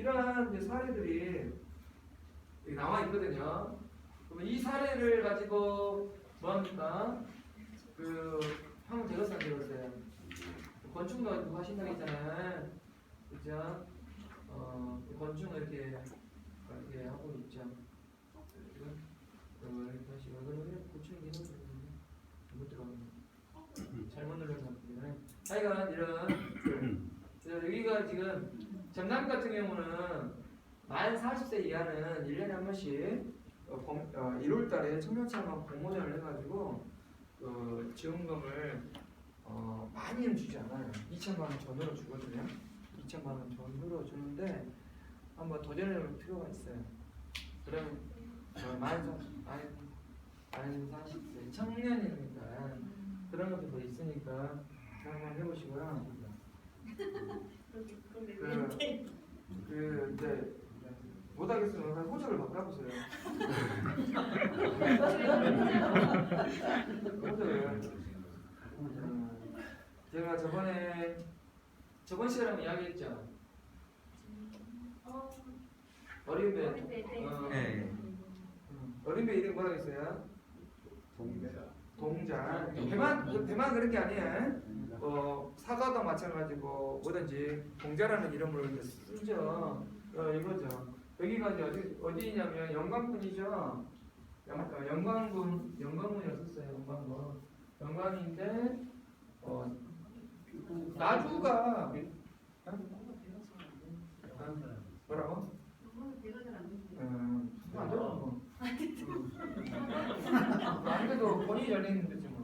이러한 이제 사례들이 여기 나와 있거든요. 그러면 이 사례를 가지고 뭐합니까? 형 되었어요, 안 되었어요? 건축도 누가 하신다고 했잖아요. 그죠? 건축을 이렇게 하고 있죠. 이렇게 하시고, 이거는 고치는 게 잘못 들어갔네. 잘못 눌렀나 보네. 하여간 여기가 지금 전남 같은 경우는 만 40세 이하는 1년에 한 번씩 1월 달에 청년창업 공모전을 해가지고 지원금을 많이는 주지 않아요. 2천만 원 전으로 주거든요. 2천만 원 전으로 주는데 한번 도전해볼 필요가 있어요. 그럼 만 40세 청년이니까 그런 것도 더 있으니까 한번 해보시고요. 이제 못하겠으면 호적을 바꿔보세요. 호적을. 제가 저번 시간에 한번 이야기했죠. 어린배. 네. 어린배 이름 뭐라고 했어요? 동자. 배만 그런 게 아니에요. 사과도 마찬가지고 뭐든지 동자라는 이름으로 쓰죠. 이거죠. 여기가 이제 어디냐면 영광군이죠. 영광군이라고 썼어요. 영광인데 나주가 뭐라고? 안 들어. 안 그래도 본인이 열리는 데지 뭐.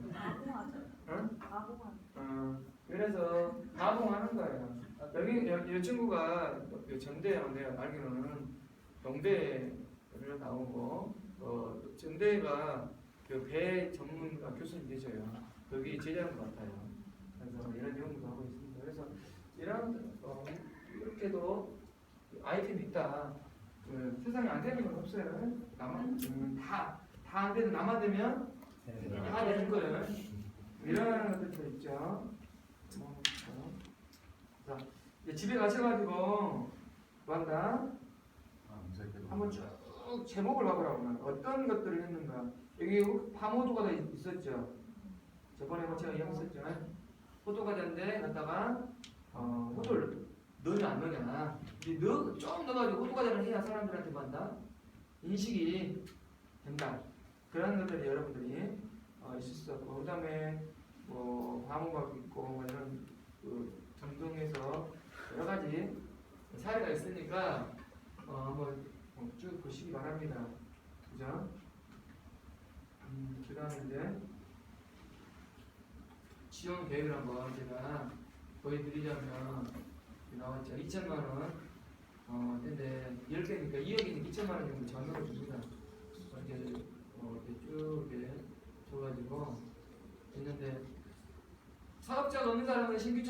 그래서 가봉하는 거예요. 여기 이 친구가 전대 내가 알기로는 영대를 나오고 전대가 배 전문 교수님 계셔요. 거기 제자인 것 같아요. 그래서 이런 연구도 하고 있습니다. 그래서 이런 이렇게도 아이템이 있다. 세상에 안 되는 건 없어요. 다 안 되는 남아 되면 다 되는 거예요. 이런 것들도 있죠. 자, 이제 집에 가셔가지고 뭐한다? 한번 쭉 제목을 봐보라고. 어떤 것들을 했는가. 여기 파모도가 있었죠. 저번에 제가 이야기했었죠. 호두과자인데 갖다가 호두를 넣냐 안 넣냐. 좀 넣어가지고 호두과자를 해야 사람들한테 만다 인식이 된다. 그런 것들이 여러분들이 있을 수 있고, 그다음에 과목학 있고 이런 전통에서 여러 가지 사례가 있으니까 한번 쭉 보시기 바랍니다. 그죠? 그다음에 이제 지원 계획을 한번 제가 보여드리자면 나왔죠. 2천만 원. 근데 10개니까 2억이니까 2천만 원 정도 전으로 줍니다. 이렇게 쭉 이렇게 줘가지고 있는데 사업자가 없는 사람은 신규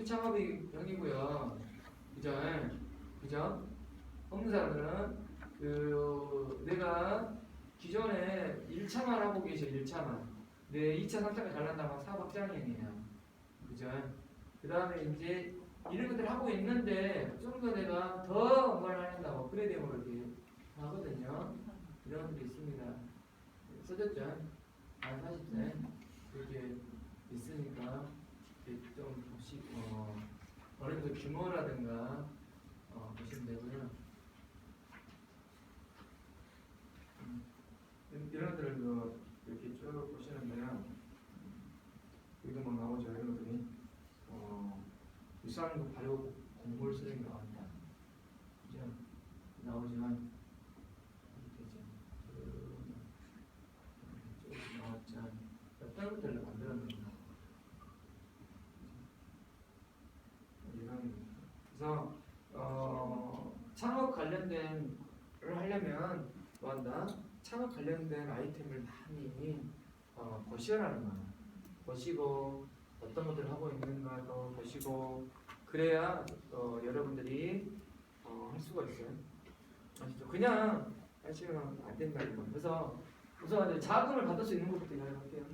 창업이 병이고요. 그죠? 없는 사람들은 내가 기존에 1차만 하고 계셔. 1차만. 내 2차, 3차가 잘 난다면 사업 확장이네요. 그죠? 그 다음에 이제 이런 것들 하고 있는데 좀 더 내가 더 뭘 하는다고 업그레이드형으로 이렇게 하거든요. 이런 것들이 있습니다. 써졌죠? 40세 이렇게 있으니까 좀 보시고 어느 정도 규모라든가 보시면 되고요. 이런 것들을 이렇게 쭉 보시는데요. 여기도 뭐 나오죠. 이런 것들이 유산구 발효 공골 쓰레기 나왔다. 그죠? 나오지만 이렇게 나왔죠. 어떤 것들을 만들었는가. 그래서 창업 관련된 를 하려면 뭐한다? 창업 관련된 아이템을 많이 보시라는 거야. 보시고 어떤 것들을 하고 있는가도 보시고 그래야 여러분들이 할 수가 있어요. 아시죠? 그냥 하시면 안 된다는 거예요. 그래서 우선 이제 자금을 받을 수 있는 것부터 이야기할게요.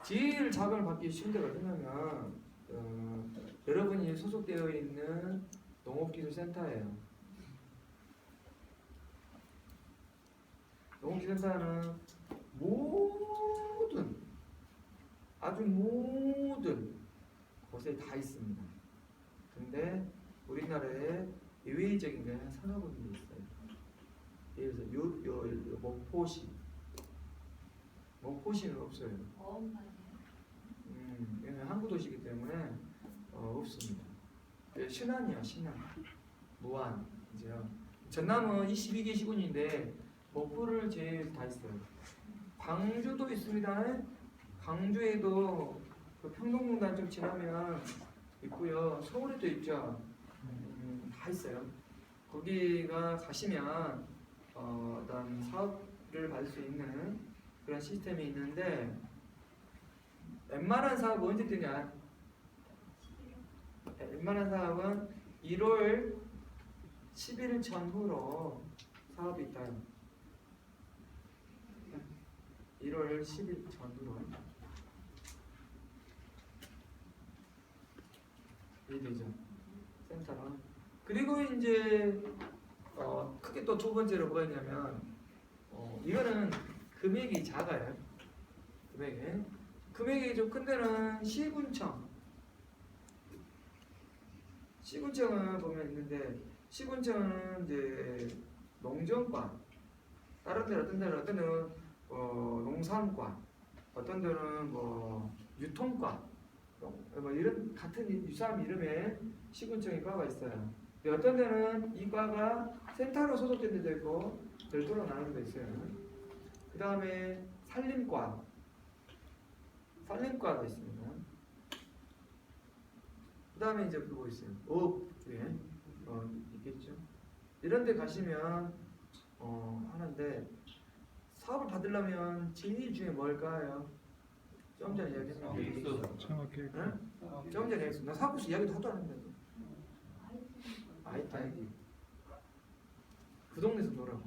제일 자금을 받기 쉬운 데가 어디냐면 여러분이 소속되어 있는 농업기술센터예요. 농업기술센터는 아주 모든 곳에 다 있습니다. 근데 우리나라에 예외적인 게 한 서너 군데 있어요. 예를 들어서 목포시는 없어요. 얘는 항구 도시이기 때문에 없습니다. 신안이요, 신안, 무안 이제요. 전남은 22개 시군인데 목포를 제일 다 있어요. 광주도 있습니다. 광주에도 그 평동공단 좀 지나면 있고요. 서울에도 있죠. 다 있어요. 거기가 가시면 어떤 사업을 받을 수 있는 그런 시스템이 있는데 웬만한 사업은 언제 뜨냐? 웬만한 사업은 1월 10일 전후로 사업이 있다요. 1월 10일 전후로 이해되죠? 센터랑. 그리고 이제 크게 또 두 번째로 뭐가 있냐면 이거는 금액이 작아요. 금액이 좀 큰 데는 시군청은 보면 있는데 시군청은 이제 농정과 다른 데는 어떤 데는 농산과 어떤 데는 뭐 유통과 뭐 이런 같은 유사한 이름의 시군청의 과가 있어요. 어떤 데는 이 과가 센터로 소속된 데도 있고 별도로 나누는 데 있어요. 그 다음에 산림과도 있습니다. 그 다음에 이제 그거 있어요. 업 중에 있겠죠. 이런 데 가시면 하는데 사업을 받으려면 제일 중에 뭘까요? 좀 전에 이야기했는데 정확히 좀 전에 이야기했습니다. 나 사업부서 이야기도 하도 안 했는데 IT 그 동네에서 놀라고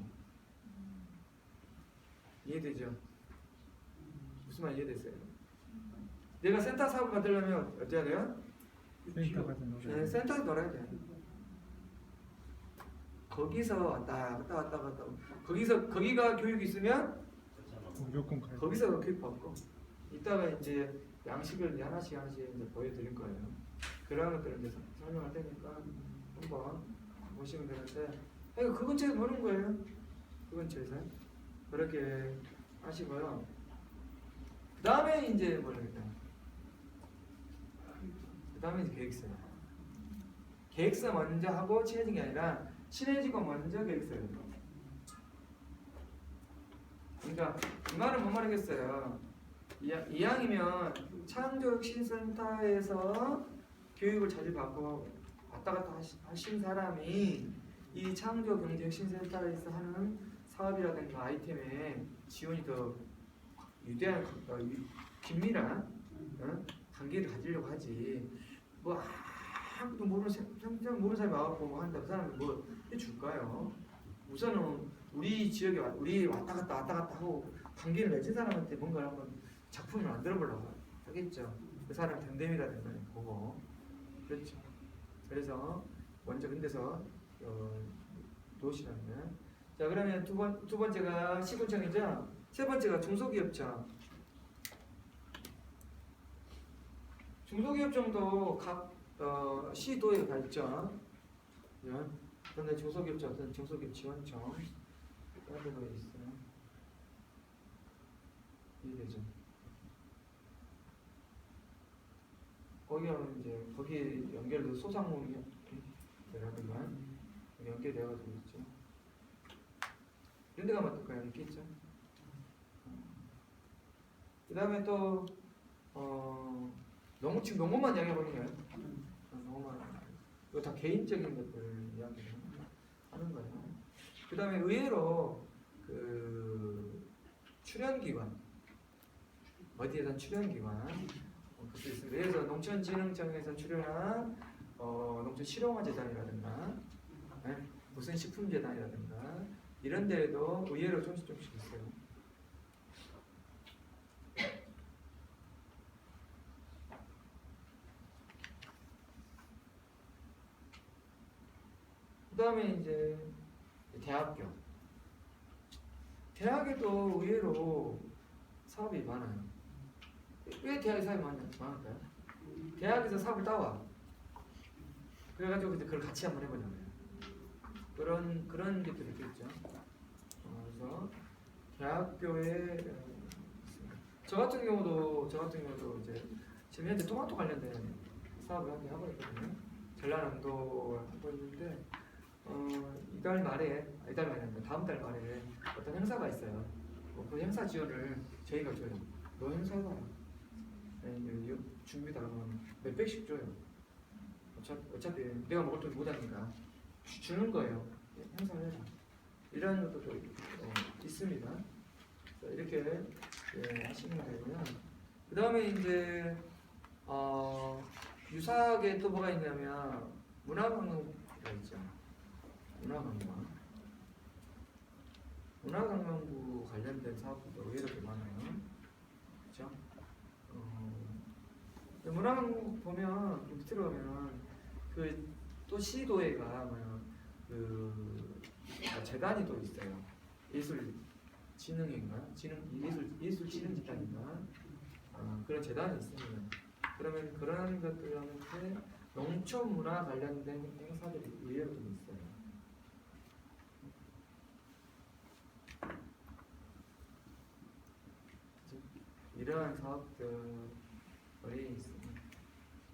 이해되죠? 무슨 말 이해됐어요? 내가 센터 사업을 받으려면 어떻게 해야 돼요? 센터 가서 놀아야 돼. 센터에서 놀아야 돼. 거기서 왔다 갔다 거기가 교육이 있으면 무조건 가야 돼. 거기서 교육 받고 이따가 이제 양식을 이제 하나씩 이제 보여드릴 거예요. 그런 것들을 이제 설명할 테니까 한번 보시면 되는데 그 근처에서 노는 거예요. 그 근처에서 그렇게 하시고요. 그 다음에 이제 뭐랄까? 그 다음에 이제 계획서요. 계획서 먼저 하고 친해진 게 아니라 친해지고 먼저 계획서예요. 그러니까 이 말은 뭔 말이겠어요? 이왕이면 창조혁신센터에서 교육을 자주 받고 왔다 갔다 하신 사람이 이 창조경제혁신센터에서 하는 사업이라든가 아이템에 지원이 더 유대한 긴밀한 관계를 가지려고 하지. 뭐 아무도 모르는 사람이 와갖고 뭐 한다. 그 사람은 뭐 해줄까요? 우선은 우리 지역에 우리 왔다 갔다 하고 관계를 맺은 사람한테 뭔가 한번 작품을 만들어 보려고 하겠죠. 그 사람 됨됨이라든가 보고 그렇죠. 그래서 먼저 근데서 도시라는. 자 그러면 두 번째가 시군청이죠. 세 번째가 중소기업청. 중소기업청도 각 시도에 가 있죠. 그런데 중소기업청 어떤 중소기업 지원청 그런 데가 있어요. 이해되죠? 거기 하면 이제 거기 연결돼서 소상공인이라든가 연결돼가지고 있죠. 이런 데가 맞을까요? 있겠죠. 그 다음에 또 지금 농업만 이야기해보는 거예요. 농업만. 이거 다 개인적인 것들 이야기를 하는 거예요. 그 다음에 의외로 그 출연기관, 어디에선 출연기관 그것도 있습니다. 그래서 농촌진흥청에서 출연한 농촌실용화재단이라든가 무슨 식품재단이라든가 이런 데에도 의외로 조금씩 있어요. 그다음에 이제 대학교. 대학에도 의외로 사업이 많아요. 왜 대학에 사업이 많을까요? 대학에서 사업을 따와. 그래가지고 이제 그걸 같이 한번 해보자고요. 그런 것들이 있겠죠. 그래서 대학교에 저 같은 경우도 이제 지금 현재 토마토 관련된 사업을 함께 하고 있거든요. 전라남도를 하고 있는데 이달 말에 아니라 다음 달 말에 어떤 행사가 있어요. 그 행사 지원을 저희가 줘요. 너 행사해봐요. 네, 준비 다 하면 몇 백씩 줘요. 어차피 내가 먹을 돈 못하니까 주는 거예요. 행사를 해라. 이런 것도 있습니다. 이렇게 하시면 되고요. 그 다음에 이제 유사하게 또 뭐가 있냐면 문화관광부가 있죠. 문화관광부 관련된 사업도 의외로 좀 많아요. 그렇죠? 문화관광부 보면 밑으로 가면 그 또 시도회가 재단이 또 있어요. 예술진흥회인가? 예술진흥재단인가? 그런 재단이 있습니다. 그러면 그런 것들한테 농촌문화 관련된 행사들이 의외로 좀 있어요. 이러한 사업들이 있습니다.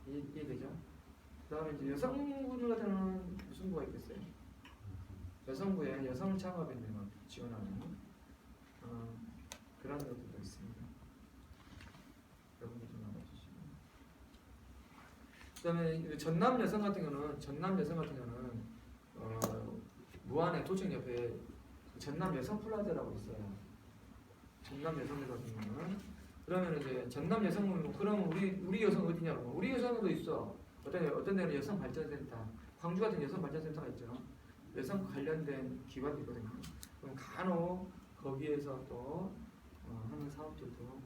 이해되죠? 그 다음에 이제 여성분 같은 경우는 무슨 부가 있겠어요? 여성부에 여성 창업인들만 지원하는 그런 것들도 있습니다. 여러분들 좀 알아주시고. 그 다음에 전남 여성 같은 경우는 무안의 도청 옆에 전남 여성 플라자라고 있어요. 전남 여성들 같은 경우는 그러면 이제 전남 여성은 그럼 우리 여성 어디냐고? 우리 여성도 있어. 어떤 데는 여성 발전센터, 광주 같은 여성 발전센터가 있죠. 여성 관련된 기관이 있거든요. 그럼 간혹 거기에서 또 하는 사업들도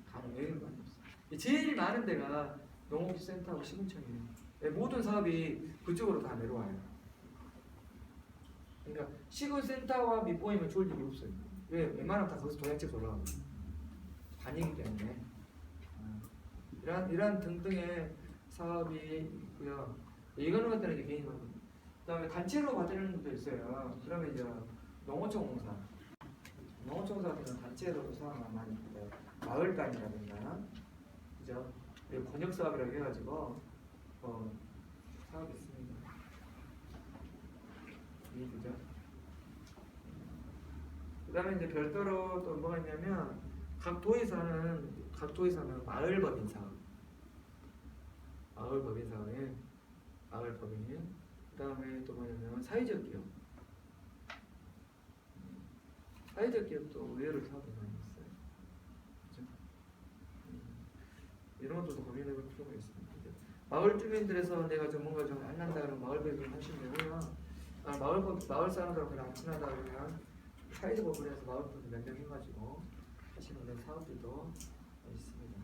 간혹 여행을 많이 없어요. 제일 많은 데가 농업센터하고 시군청이에요. 모든 사업이 그쪽으로 다 내려와요. 그러니까 시군센터와 밑보이면 좋을 일이 없어요. 왜? 웬만하면 다 거기서 도약지에서 올라가거든요. 반이기 때문에 이런 등등의 사업이 있고요. 이거는 것들은 이제 개인 사업입니다. 그다음에 단체로 받는 것도 있어요. 그러면 이제 농어촌공사 같은 경우는 단체로 사업을 많이 있고요. 마을단이라든가, 그죠? 번역 사업이라고 해가지고 사업이 있습니다. 이해되죠? 그다음에 이제 별도로 또 뭐가 있냐면 각 도에서는 마을법인 사업. 그다음에 또 뭐냐면 사회적 기업. 사회적 기업도 의외로 사업이 많이 있어요. 그렇죠? 이런 것도 고민해볼 필요가 있습니다. 마을 주민들에서 내가 좀 뭔가 좀 안 난다 그러면 마을법인 하시면 되고요. 마을 사람들하고 그냥 안 친하다 그러면 사회적 법원에서 마을법인 면정해가지고 하시는 그런 사업들도 있습니다.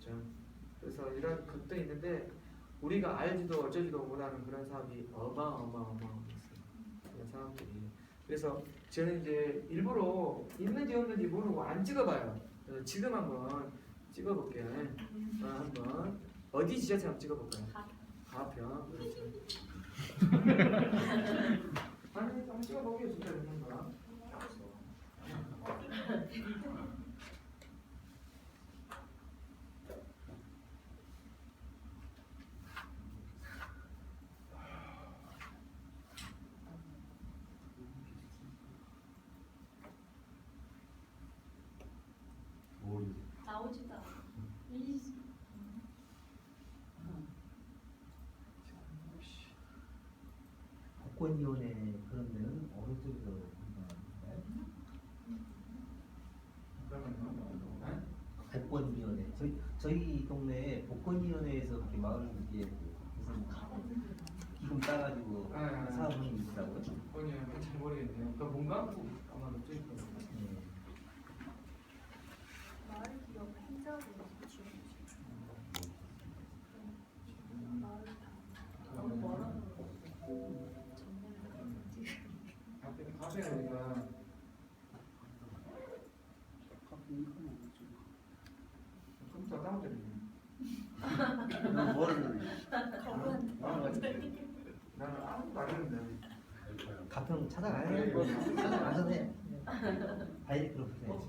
그렇죠? 그래서 이런 것도 있는데 우리가 알지도 어쩌지도 못하는 그런 사업이 어마어마했어요. 그런 사업들이. 그래서 저는 이제 일부러 있는지 없는지 모르고 안 찍어봐요. 그래서 지금 한번 찍어볼게요. 한번 어디 지자체 한번 찍어볼까요? 가평. 그렇죠. 아니 한번 찍어볼게요. 진짜 된건가? 나오지도 않아. 복권위원회 그런 데는 어느 쪽에서 운영하는가요? 복권위원회 저희 동네에 복권위원회에서 그렇게 마을 이렇게 무슨 기금 따가지고 사업을 있더라고요. 아니요, 잘 모르겠네요. 그 문광부 아마 그쪽일 거예요. 마을 기업 행사로 지원해 주세요. 마을 다 너무 멀어서. 되니까 컴퓨터 까먹잖아요. 나는 아무것도 안 했는데. 가평 찾아가야 뭐 찾아가서 해. 다이렉트로 보세요.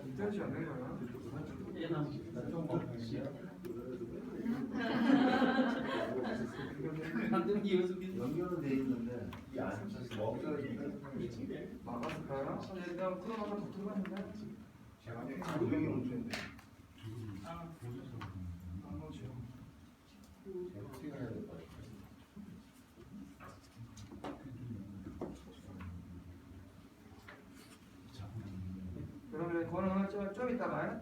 인터넷이 안 되는 거야. 연결은 돼 있는데 이 안에서 먹기가 막았을까요? 일단 코로나가 더 들어갔는데. 제가 조명이 멈췄는데 안 거죠. 제가 해야 될 것 같아요. 그러면 그거는 좀 이따가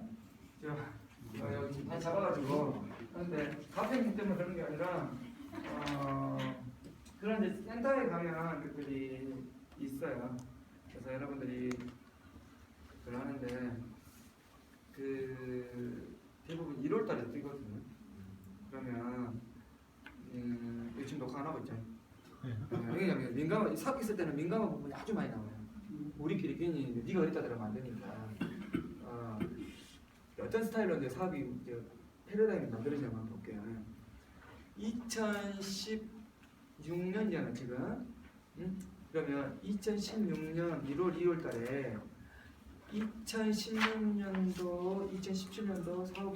여기 다 잡아가지고 하는데 카페인기 때문에 그런 게 아니라 그런 이제 센터에 가면 그들이 있어요. 그래서 여러분들이 그걸 하는데 그 대부분 1월달에 뛰거든요. 그러면 지금 녹화 안 하고 있잖아요. 왜냐면 민감한 사업 있을 때는 민감한 부분이 아주 많이 나와요. 우리끼리 괜히 네가 어디다 들으면 안 되니까. 어떤 스타일로 이제 사업이 이제 패러다임이 만들어지는 걸 볼게요. 2016년이잖아 지금. 그러면 2016년 1월 2월달에 2016년도, 2017년도 사업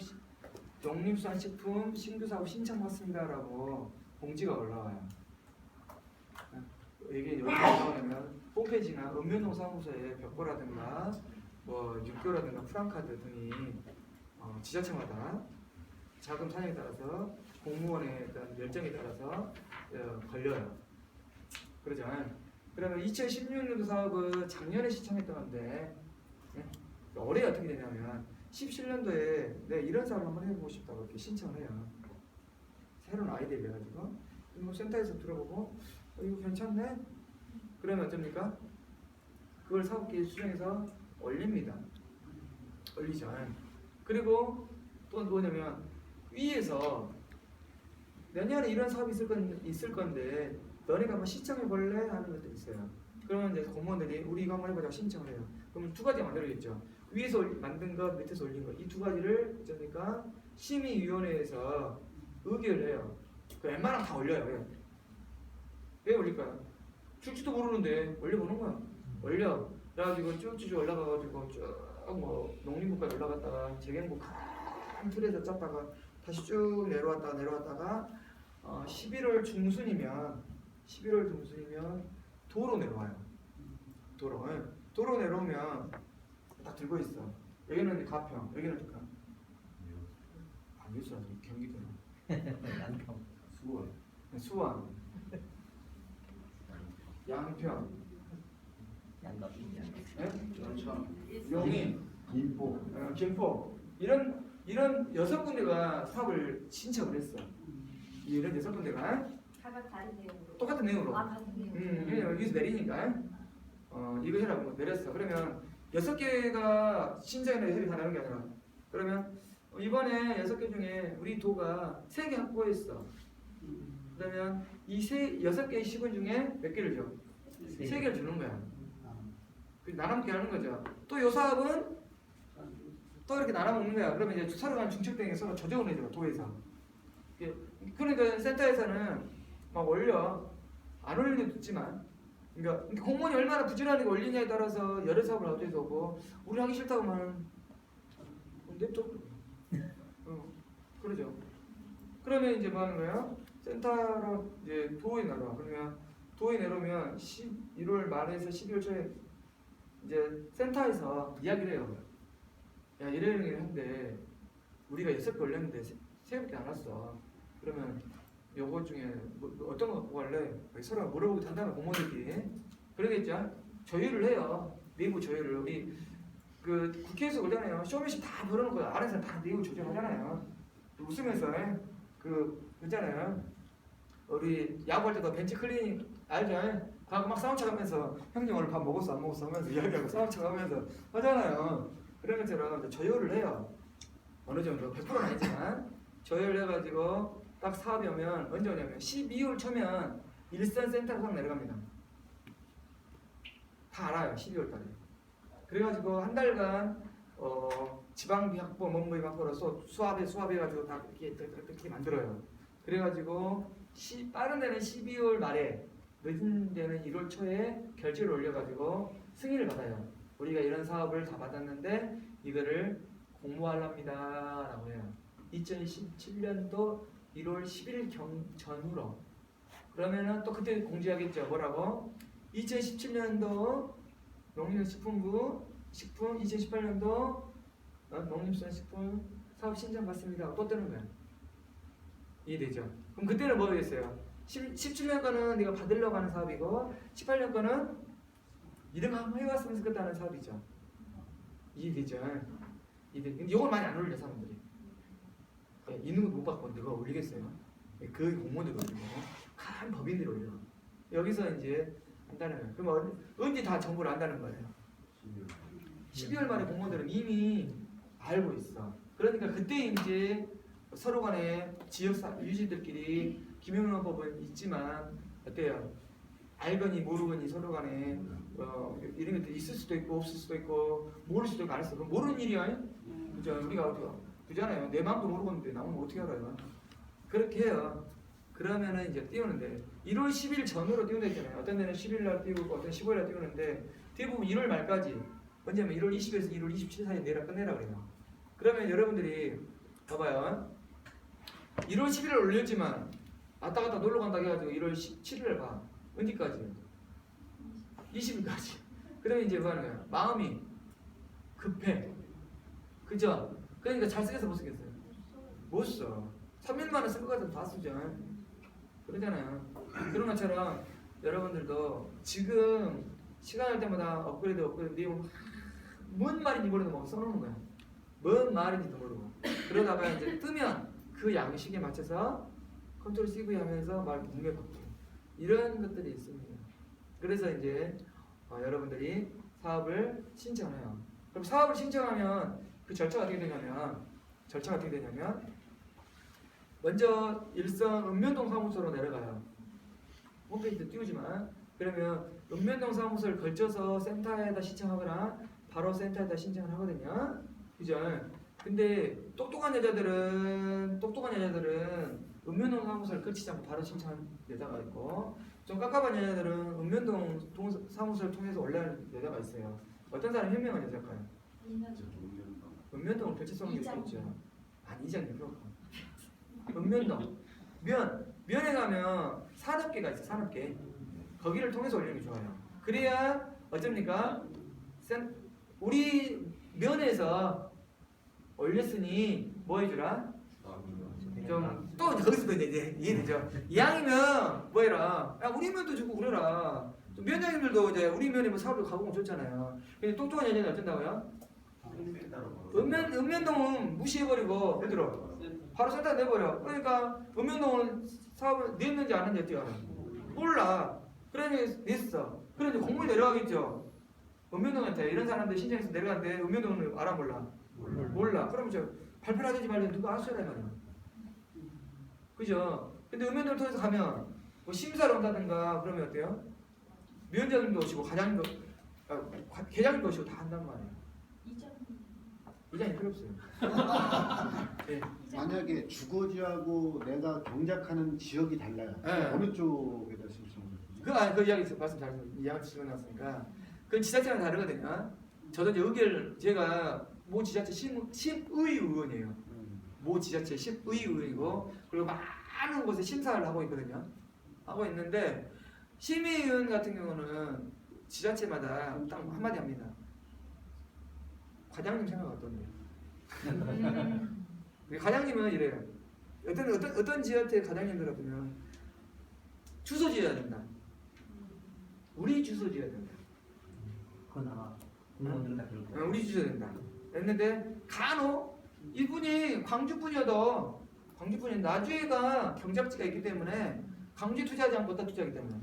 농림수산식품 신규 사업 신청 받습니다라고 공지가 올라와요. 이게 여기 올라오려면 홈페이지나 읍면농사무소에 벽보라든가 뭐 육교라든가 프랑카드 등이 지자체마다 자금 사정에 따라서 공무원에 대한 열정에 따라서 걸려요. 그러죠. 그러면 2016년도 사업은 작년에 신청했던 건데 올해 어떻게 되냐면 17년도에 내가 이런 사업을 한번 해보고 싶다고 이렇게 신청을 해요. 새로운 아이디어를 내가지고 뭐 센터에서 들어보고 이거 괜찮네? 그러면 어쩝니까? 그걸 사업계획 수정해서 올립니다. 올리죠. 그리고 또 뭐냐면 위에서 내년에 이런 사업이 있을 건데 너네가 한번 신청해 볼래? 하는 것도 있어요. 그러면 이제 공무원들이 우리 이거 한번 해보자고 신청을 해요. 그럼 두 가지 만들어야겠죠. 위에서 만든 것, 밑에서 올린 것. 이 두 가지를 어쩌니까 심의위원회에서 의결을 해요. 그 웬만하면 다 올려요. 왜 올릴까요? 줄지도 모르는데 올려보는 거야. 올려. 그래가지고 쭉쭉 올라가가지고 쭉 뭐 농림부까지 올라갔다가 재경부 큰 틀에서 짰다가 다시 쭉 내려왔다가 11월 중순이면 도로 내려와요. 도로 내려오면 딱 들고 있어. 여기는 가평, 여기는 어디까? 뉴스 아니고 경기도. 양평. 수원, 양평, 양갑. 용인, 김포 이런 6군데가 사업을 신청을 했어. 이런 6군데가 각각 다른 내용으로. 똑같은 내용으로. 같은 내용. 왜냐면 여기서 내리니까 이거 해라고 내렸어. 그러면 6개가 신청이나 협의 다 나는 게 아니라 그러면 이번에 6개 중에 우리 도가 3개 확보했어. 그러면 이 6개의 시군 중에 몇 개를 줘? 3개를 주는 거야. 나눠먹게 하는 거죠. 또 요 사업은 또 이렇게 나눠먹는 거야. 그러면 이제 서로 간 중첩되게 서로 조정을 해줘. 도에서. 그러니까 센터에서는 막 올려. 안 올리는 게 있지만 그러니까 공무원이 얼마나 부지런하게 올리냐에 따라서 여러 사업을 어디서 오고 우리 하기 싫다고 하면 냅둬. 그러죠. 그러면 이제 뭐 하는 거예요? 센터로 이제 도에 내려와. 그러면 도에 내려오면 11월 말에서 12월 초에 이제 센터에서 이야기를 해요. 야 이런 했는데 우리가 6개 올렸는데 3개밖에 안 왔어. 그러면 요거 중에 뭐 어떤 거 갖고 갈래? 서로 물어보고 단단한 공무원들끼리 그러겠죠? 조율을 해요. 내부 조율을. 우리 그 국회에서 그러잖아요. 쇼미시 다 벌어놓고 안에서 다 내부 조정하잖아요. 웃으면서 그러잖아요. 우리 야구할 때도 벤치 클리닝 알죠? 가고 막 싸움 쳐가면서 형님 오늘 밥 먹었어 안 먹었어 하면서 이야기하고 싸움 쳐가면서 하잖아요. 그런 것처럼 조율을 해요. 어느 정도 100%는 아니지만 조율해가지고 딱 사업이 오면 언제 오냐면 12월 초면 일선 센터로 싹 내려갑니다. 다 알아요. 12월 달에. 그래가지고 한 달간 지방비 확보, 몸무게 확보로서 수합해가지고 다 이렇게 만들어요. 그래가지고 빠른 데는 12월 말에, 늦은 데는 1월 초에 결제를 올려가지고 승인을 받아요. 우리가 이런 사업을 다 받았는데 이거를 공모하랍니다 라고 해요. 2017년도 1월 10일 전후로. 그러면은 또 그때 공지하겠죠. 뭐라고? 2017년도 농림식품부 식품 2018년도 농림수산식품 사업 신청 받습니다. 또 뜨는 거야. 이해되죠? 그럼 그때는 뭐겠어요? 17년 거는 네가 받으려고 하는 사업이고 18년 거는 이런 거 한번 해봤으면 좋겠다는 사업이죠. 이해되죠? 근데 이걸 많이 안 올려 사람들이. 있는 거 못 받고 누가 올리겠어요? 그 공무원들 올리고 간 법인들이 올려. 여기서 이제 한다는 거예요. 그럼 언제 다 정보를 안다는 거예요? 12월 말에 공무원들은 이미 알고 있어. 그러니까 그때 이제 서로 간에 지역 유지들끼리 김영란법은 있지만 어때요? 알거니 모르거니 서로 간에 이런 것도 있을 수도 있고 없을 수도 있고 모를 수도 있고 안 했어. 그럼 모르는 일이야. 그죠? 우리가 어디가 그잖아요. 내 마음도 모르고 있는데 나는 어떻게 알아요? 그렇게 해요. 그러면은 이제 띄우는데 1월 10일 전후로 띄운다 했잖아요. 어떤 데는 10일 날 띄우고 어떤 15일 날 띄우는데 대부분 1월 말까지 언제면 1월 20일에서 1월 27일 사이에 내라 끝내라 그래요. 그러면 여러분들이 봐봐요. 1월 10일을 올렸지만 왔다 갔다 놀러 간다 해가지고 1월 17일을 봐. 언제까지? 20일까지. 그러면 이제 뭐 하는 거야? 마음이 급해. 그죠? 그러니까 잘 쓰겠어 못 쓰겠어요? 못 써. 3일 만에 쓸 것 같으면 다 쓰죠. 그러잖아요. 그런 것처럼 여러분들도 지금 시간 할 때마다 업그레이드 내용 뭔 말인지 모르고 막 써놓는 거야. 뭔 말인지도 모르고. 그러다가 이제 뜨면 그 양식에 맞춰서 컨트롤 CV 하면서 말 문맥 바꾸고 이런 것들이 있습니다. 그래서 이제 여러분들이 사업을 신청해요. 그럼 사업을 신청하면 그 절차가 어떻게 되냐면 먼저 일선 읍면동 사무소로 내려가요. 홈페이지도 띄우지만 그러면 읍면동 사무소를 걸쳐서 센터에다 신청하거나 바로 센터에다 신청을 하거든요. 그죠? 근데 똑똑한 여자들은 읍면동 사무소를 걸치지 않고 바로 신청하는 여자가 있고 좀 깝깝한 여자들은 읍면동 사무소를 통해서 올라가는 여자가 있어요. 어떤 사람이 현명한 여자일까요? 읍면동을 걸쳐서 오는 게 있겠죠. 아니 이장님 필요 없고 읍면동 면에 가면 산업계가 있어. 산업계 거기를 통해서 올리는 게 좋아요. 그래야 어쩝니까? 우리 면에서 올렸으니 뭐 해주라? 좀 또 거기서도 이제 이해되죠? 이왕이면 뭐 해라? 야 우리 면도 주고 그래라. 면장님들도 이제 우리 면에 뭐 사업을 가보면 좋잖아요. 근데 똑똑한 여자는 어쩐다고요? 읍면동은 무시해버리고 어디로? 바로 센터 내버려. 그러니까 읍면동을 사업을 냈는지 안 했는지 어떻게 알아? 몰라. 그러니 냈어. 그러니 공무원이 내려가겠죠. 읍면동한테 이런 사람들 신청해서 내려갔는데 읍면동은 알아 몰라? 몰라. 그러면 저 발표를 하든지 말든지 누가 아셔야 될 말이야. 그죠? 근데 읍면동을 통해서 가면 뭐 심사를 온다든가 그러면 어때요? 위원장님도 오시고 계장님도 오시고 다 한단 말이에요. 이장이 필요 없어요. 네. 만약에 주거지하고 내가 경작하는 지역이 달라요. 네. 어느 쪽에다 신청을? 그 이야기 말씀 잘했어요. 이야기 지어놨으니까 그 지자체랑 다르거든요. 저도 이제 의결 제가 모 지자체 심의위원이에요. 모 지자체 심의위원이고 그리고 많은 곳에 심사를 하고 있거든요. 하고 있는데 심의위원 같은 경우는 지자체마다 딱 한마디 합니다. 과장님 생각 어떤데? 과장님은 이래요. 어떤 지자체 과장님들 보면 주소 지어야 된다. 우리 주소 지어야 된다. 그건 아마 공무원들은 다 그럴 거예요. 우리 주소야 된다. 했는데 간혹 이분이 광주분이어도 나주에가 경작지가 있기 때문에 광주에 투자하지 않고 어디다 투자하기 때문에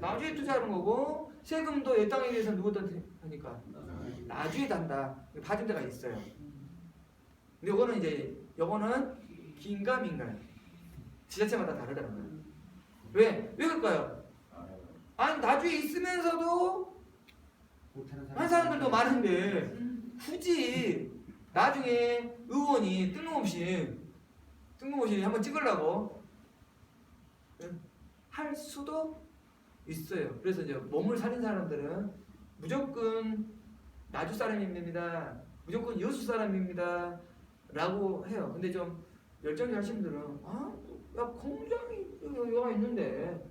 나주에 투자하는 거고 세금도 이 땅에 대해서 누구한테 하니까 나주에 단다. 봐준 데가 있어요. 근데 요거는 긴가 민가요. 지자체마다 다르더라고요. 왜 그럴까요? 아니 나중에 있으면서도 한 사람들도 많은데 굳이 나중에 의원이 뜬금없이 한번 찍으려고 할 수도 있어요. 그래서 이제 몸을 사린 사람들은 무조건 나주 사람입니다. 무조건 여수 사람입니다. 라고 해요. 근데 좀 열정이 하시는 분들은 야 공장이 여기 있는데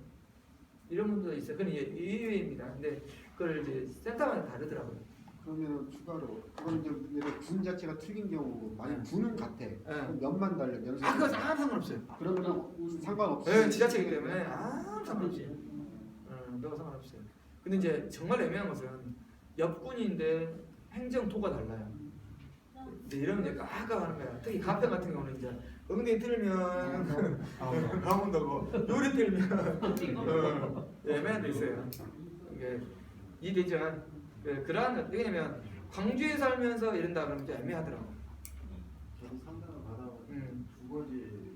이런 분도 있어요. 그건 이제 의외입니다. 근데 그걸 이제 센터마다 다르더라고요. 그러면 추가로 그건 이제 예를 군 자체가 틀린 경우고 만약 군은 같아. 그럼 몇만 달려 연수. 그거 상관없어요. 그러면은 상관없이. 네, 지자체이기 때문에 상관없지. 그거 상관없어요. 근데 이제 정말 애매한 것은 옆군인데 행정토가 달라요. 이제 이러면 이제 깜깜하는 거야. 특히 가평 같은 경우는 이제 응대 틀면 강원도고 요리 틀면 애매한 데 있어요. 이게 이대전 그러한 왜냐면 광주에 살면서 이런다 그러면 좀 애매하더라고. 저는 상담을 받아보고 주거지를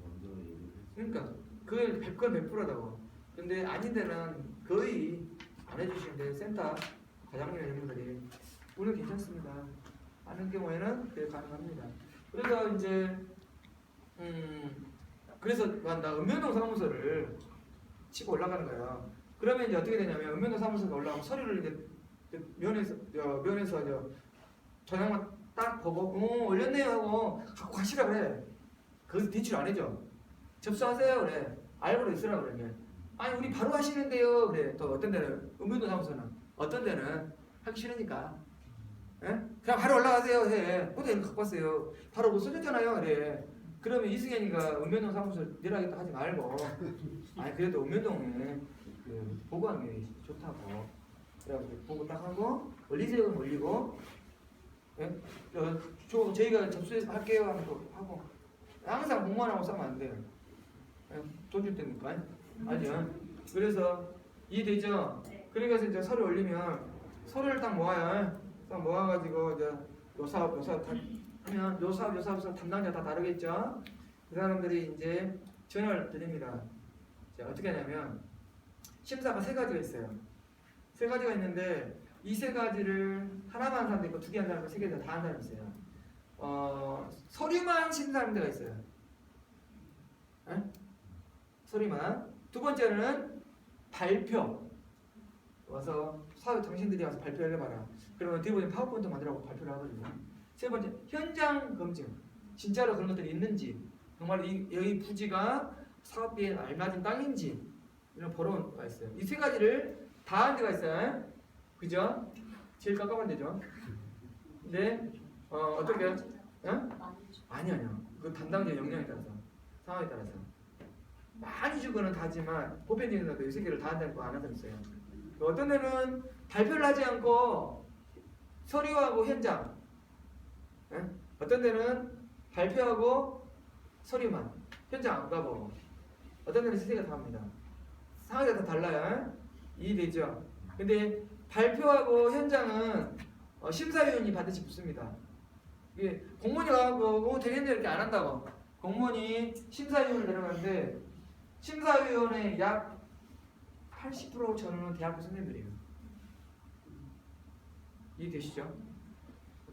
먼저 얘기를 했어요. 그러니까 그걸 100%라고. 근데 아닌 데는 거의 안 해주시는데 센터 과장님 이런 분들이 오늘 괜찮습니다 하는 경우에는 그게 가능합니다. 그래서 이제 그래서 나 은면동 사무소를 치고 올라가는 거예요. 그러면 이제 어떻게 되냐면 은면동 사무소가 올라가면 서류를 이제 면에서 전화만 딱 보고 올렸네요 하고 갖고 가시라 그래. 거기서 대출 안 해줘. 접수하세요 그래. 알고로 있으라 그래. 아니 우리 바로 하시는데요 그래. 또 어떤 데는 은면동 사무소는 어떤 데는 하기 싫으니까 예? 그냥 바로 올라가세요 해. 어디 갖고 왔어요. 바로 뭐 써줬잖아요 그래. 그러면 이승현이가 은면동 사무소 내려가겠다 하지 말고 아니 그래도 은면동에 그 보고하는 게 좋다고 그래가지고 보고 딱 하고 올리세요 그럼 올리고 예? 저희가 접수해서 할게요 하고 항상 공무원하고 싸면 안 돼요. 예? 돈 줄 때니까 아니요. 그래서 이해되죠? 그러니까 이제 서류 올리면 서류를 딱 모아요. 딱 모아가지고 이제 요 사업 다 하면 요 사업 담당자 다 다르겠죠? 그 사람들이 이제 전화를 드립니다. 자, 어떻게 하냐면 심사가 3가지가 있어요. 3가지가 있는데 이 3가지를 하나만 하는 사람도 있고 2개 하는 사람도 3개 다 하는 사람이 있어요. 서류만 심사하는 데가 있어요. 에? 서류만. 두 번째는 발표. 와서 사회 당신들이 와서 발표를 해봐라. 그러면 뒤에 보면 파워포인트 만들라고 발표를 하거든요. 세 번째 현장 검증. 진짜로 그런 것들이 있는지, 정말 여기 부지가 사업비에 알맞은 땅인지 이런 보러가 있어요. 이 3가지를 다 하는 데가 있어요. 그죠? 제일 깜깜한 데죠. 근데 어떻게? 아니요. 그 담당자 역량에 따라서, 상황에 따라서 많이 주고는 다지만 보편적인 이 3개를 다 한다는 거 안 하는 사람 있어요. 어떤 데는 발표를 하지 않고 서류하고 현장, 어떤 데는 발표하고 서류만, 현장 안 가보고, 어떤 데는 3개가 다 합니다. 상황이 다 달라요. 이해되죠? 근데 발표하고 현장은 심사위원이 반드시 붙습니다. 이게 공무원이 가고 되겠네 이렇게 안 한다고. 공무원이 심사위원을 데려가는데 심사위원의 약 80% 전후는 대학교 선생님들이에요. 이해되시죠?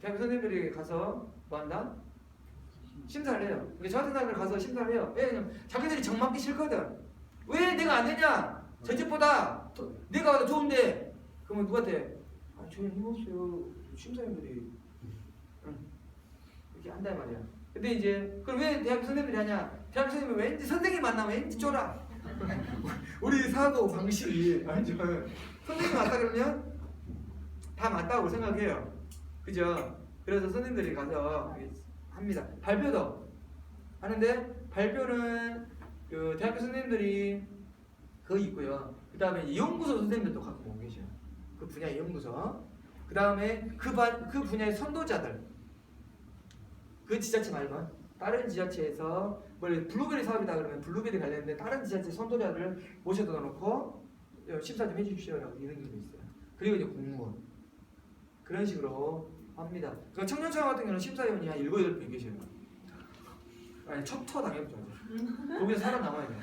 대학교 선생님들이 가서 뭐 한다? 심사를 해요. 그러니까 저 같은 사람들 가서 심사를 해요. 왜냐면 자기들이 정 맞기 싫거든. 왜 내가 안 되냐? 저 집보다 내가 더 좋은데. 그러면 누구한테? 저는 힘없어요. 심사위원들이 이렇게 한단 말이야. 근데 이제 그럼 왜 대학교 선생님들이 하냐? 대학교 선생님은 왠지 선생님 만나면 왠지 쫄아. 우리 사고 방식이 알죠? 선생님 맞다 그러면 다 맞다고 생각해요. 그죠? 그래서 선생님들이 가서 합니다. 발표도 하는데 발표는 그 대학교 선생님들이 거의 있고요. 그 다음에 연구소 선생님들도 갖고 오고 계셔요. 그 분야의 연구소. 그 다음에 그 분야의 선도자들. 그 지자체 말고 다른 지자체에서 블루베리 사업이다 그러면 블루베리 관련된 다른 지자체 선도자들을 모셔다 놓고 심사 좀 해주십시오라고 이런 경우도 있어요. 그리고 이제 공무원. 그런 식으로 합니다. 그러니까 청년청 같은 경우는 심사위원이 한 7, 8명 계셔요. 아니 척투 당해보죠. 거기서 살아남아야 돼요.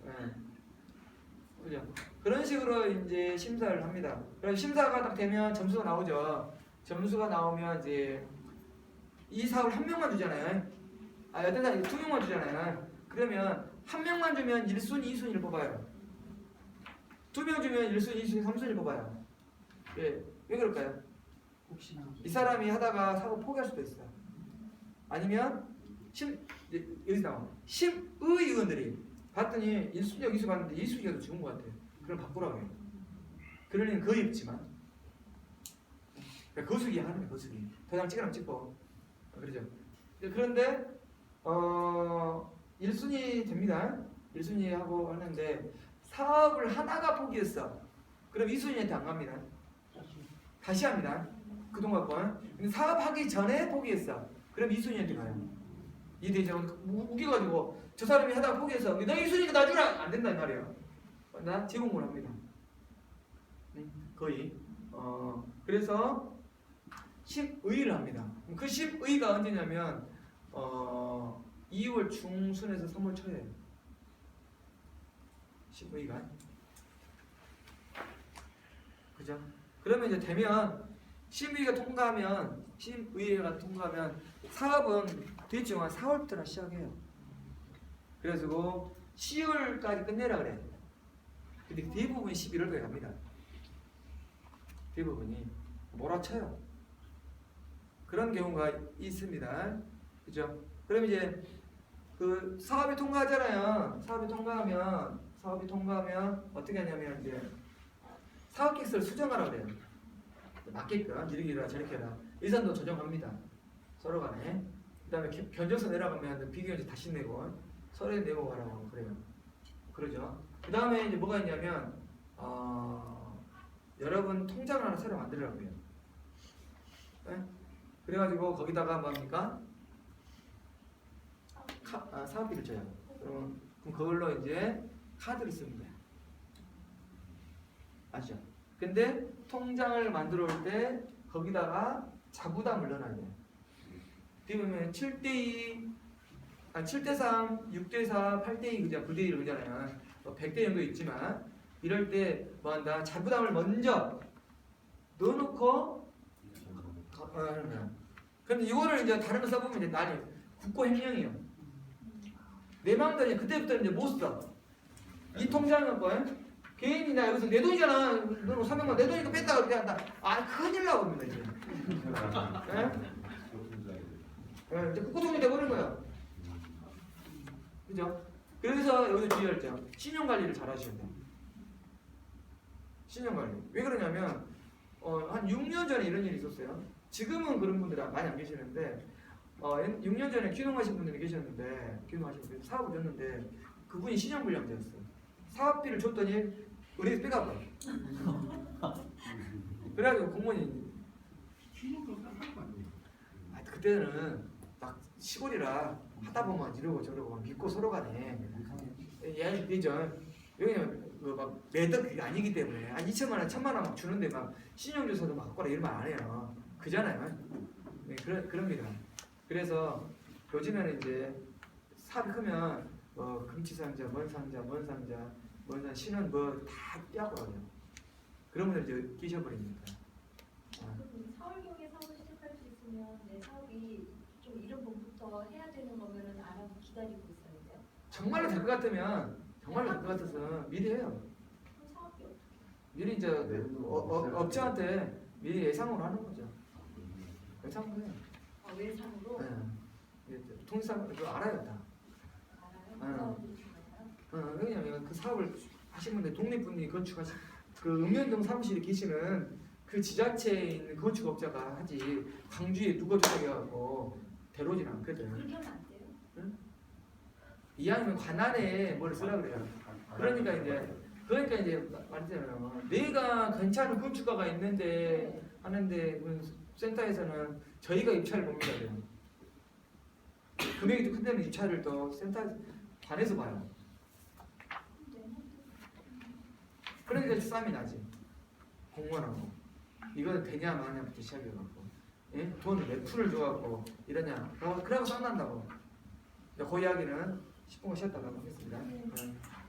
예. 그죠? 그런 식으로 이제 심사를 합니다. 그래서 심사가 딱 되면 점수가 나오죠. 점수가 나오면 이제 이 사업을 한 명만 주잖아요. 어떤 사람이 2명만 주잖아요. 그러면 한 명만 주면 1순위, 2순위를 뽑아요. 2명 주면 1순위, 2순위, 3순위를 뽑아요. 예, 왜 그럴까요? 혹시나 이 사람이 하다가 사고 포기할 수도 있어요. 아니면 여기서 나와 심의 의원들이 봤더니 1순위하고 2순위 봤는데 2순위가 더 좋은 것 같아요. 그럼 바꾸라고 해요. 그럴 일은 거의 없지만 거수기 하는 거예요. 거수기. 도장 찍으라면 찍고 그러죠. 그런데 1순위 됩니다. 1순위 하고 하는데 사업을 하다가 포기했어. 그럼 2순위한테 안 갑니다. 다시 합니다. 그동안 건. 근데 사업하기 전에 포기했어. 그럼 2순위한테 가요. 이 대장은 웃겨가지고 저 사람이 하다가 포기해서 너 2순위니까 나 주라! 안 된단 말이에요. 나 제공을 합니다. 거의. 그래서 심의를 합니다. 그 심의가 언제냐면 2월 중순에서 3월 초에 심의가 그죠? 그러면 이제 되면 심의가 통과하면 심의회가 통과하면 사업은 대충 한 4월부터 시작해요. 그래가지고 10월까지 끝내라 그래. 근데 대부분이 11월까지 갑니다. 대부분이 몰아쳐요. 그런 경우가 있습니다. 그죠? 그럼 이제 그 사업이 통과하잖아요. 사업이 통과하면 어떻게 하냐면 이제 사업 계획서를 수정하라 그래요. 맞게끔 이렇게 해라 저렇게 해라. 예산도 조정합니다. 서로 간에. 그다음에 견적서 내려가면 비교연지 다시 내고 서류에 내고 가라고 그래요. 그러죠. 그다음에 이제 뭐가 있냐면 여러분 통장을 하나 새로 만들라고 해요. 네? 그래가지고 거기다가 뭡니까? 사업비를 줘요. 그럼 그걸로 이제 카드를 씁니다. 아시죠? 근데 통장을 만들어 올 때 거기다가 자부담을 넣어놔야 돼요. 어떻게 보면 7대2, 7대3, 6대4, 8대2, 그죠? 9대1 그러잖아요. 100대 정도 있지만 이럴 때 뭐 한다? 자부담을 먼저 넣어놓고 그럼 이거를 이제 다른 거 써보면 이제 나뉘어. 국고행령이에요. 내 마음대로 그때부터 이제 못 써. 이 통장은 거야. 개인이 나 여기서 내 돈이잖아. 너 300만 내 돈이니까 뺐다가 그렇게 한다. 큰일 나봅니다 이제. 예? 이제 국고통이 돼버린 거야. 그죠? 그래서 여기서 주의할 점. 신용관리를 잘 하셔야 돼요. 신용관리. 왜 그러냐면 한 6년 전에 이런 일이 있었어요. 지금은 그런 분들이 많이 안 계시는데 6년 전에 귀농하신 분들이 계셨는데 귀농하신 분들이 사업을 줬는데 그분이 신용불량자였어요. 사업비를 줬더니 은행에서 빼가버려. 그래가지고 공무원이 그때는 막 시골이라 하다 보면 이러고 저러고 막 믿고 서로 간에 예, 되죠. 왜냐면 막 매덕 그게 아니기 때문에 한 2천만 원, 1천만 원 막 주는데 막 신용조사도 막 갖고 라 이런 말 안 해요. 그잖아요. 네, 그럽니다. 그래서 요즘에는 이제 사업이 크면 금치상자, 먼상자, 신원 다 떼고 그래요. 그런 분들 이제 끼셔버립니다. 그럼 4월경에 사업을 시작할 수 있으면 내 사업이 좀 이런 부분부터 해야 되는 거면은 안 하고 기다리고 있어야 돼요? 정말로 될 것 같으면 정말로 될 것 같아서 미리 해요. 그럼 사업이 어떻게? 미리 이제 업체한테 미리 예상으로 하는 거죠. 예상으로 해요. 외상으로 네. 통상 그거 알아요 다. 알아요? 왜냐면 그 사업을 하신 분들 독립분이 건축하신 그 읍면동 사무실에 계시는 그 지자체에 있는 건축업자가 하지 광주에 누가 조작해갖고 데려오진 않거든. 그렇게 하면 안 돼요? 응? 이왕이면 관안에 뭘 쓰라 그래요. 그러니까 이제 말하자면 내가 괜찮은 건축가가 있는데 하는데 센터에서는 저희가 입찰을 봅니다. 금액이 또 큰데는 입찰을 또 센터 관에서 봐요. 그러니까 싸움이 나지. 공무원하고 이거는 되냐 마냐부터 시작해갖고 예? 돈 몇 푼을 줘갖고 이러냐? 그러고 싸운다고. 그 이야기는 10분 쉬었다가 하겠습니다. 네. 예.